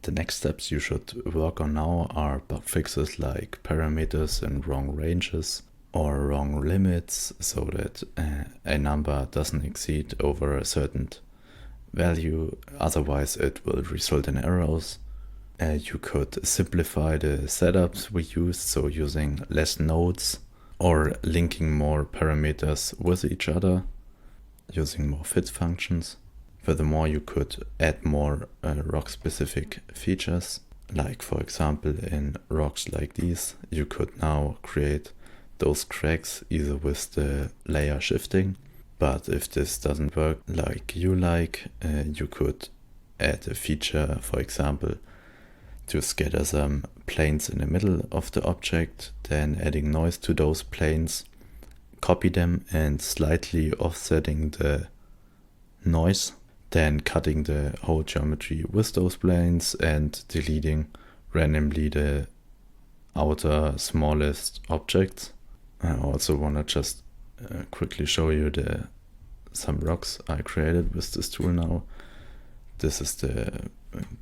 The next steps you should work on now are bug fixes like parameters in wrong ranges or wrong limits, so that a number doesn't exceed over a certain value, otherwise it will result in errors. You could simplify the setups we used, so using less nodes or linking more parameters with each other, using more fit functions. Furthermore, you could add more rock-specific features, like for example in rocks like these, you could now create those cracks either with the layer shifting, but if this doesn't work like you could add a feature, for example, to scatter some planes in the middle of the object, then adding noise to those planes, copy them and slightly offsetting the noise, then cutting the whole geometry with those planes and deleting randomly the outer smallest objects. I also want to just quickly show you some rocks I created with this tool now. This is the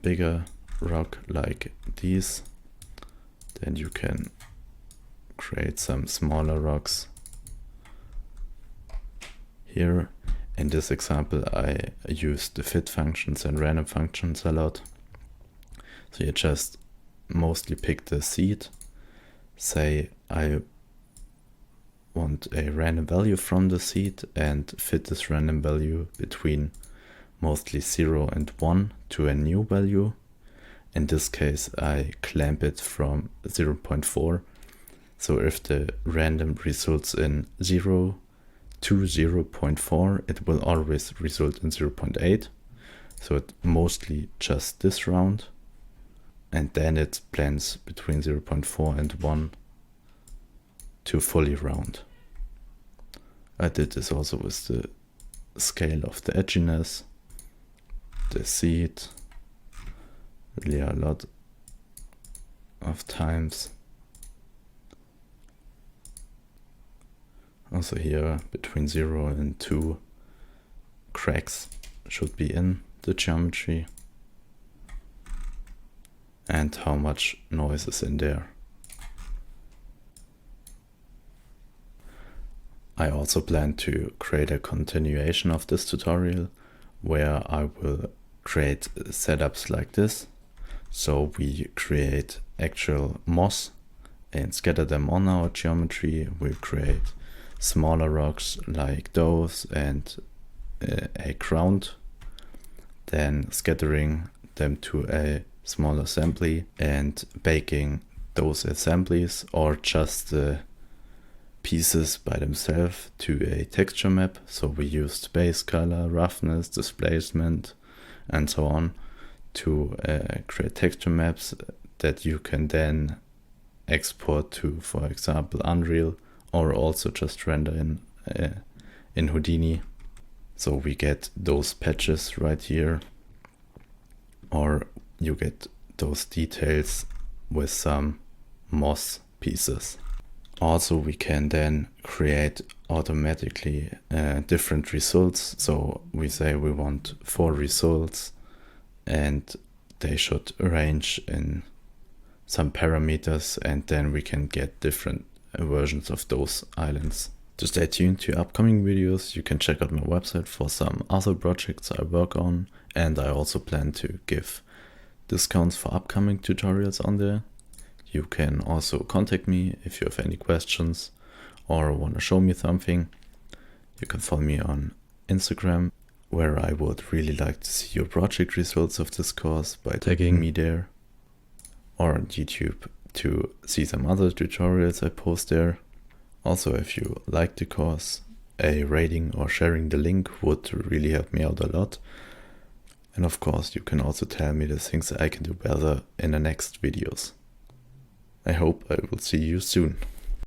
bigger rock like these. Then you can create some smaller rocks here. In this example, I used the fit functions and random functions a lot. So you just mostly pick the seed, say I want a random value from the seed and fit this random value between mostly 0 and 1 to a new value. In this case, I clamp it from 0.4. So if the random results in 0 to 0.4, it will always result in 0.8. So it mostly just this round. And then it blends between 0.4 and 1 to fully round. I did this also with the scale of the edginess, the seed, really a lot of times. Also here between 0 and 2 cracks should be in the geometry, and how much noise is in there. I also plan to create a continuation of this tutorial where I will create setups like this. So we create actual moss and scatter them on our geometry. We'll create smaller rocks like those and a ground, then scattering them to a small assembly and baking those assemblies or just the pieces by themselves to a texture map. So we used base color, roughness, displacement and so on to create texture maps that you can then export to, for example, Unreal, or also just render in Houdini. So we get those patches right here, or you get those details with some moss pieces. Also, we can then create automatically different results. So we say we want 4 results and they should range in some parameters, and then we can get different versions of those islands. To stay tuned to upcoming videos, you can check out my website for some other projects I work on, and I also plan to give discounts for upcoming tutorials on there. You can also contact me if you have any questions or want to show me something. You can follow me on Instagram, where I would really like to see your project results of this course by tagging me there, or on YouTube to see some other tutorials I post there. Also, if you like the course, a rating or sharing the link would really help me out a lot. And of course, you can also tell me the things I can do better in the next videos. I hope I will see you soon.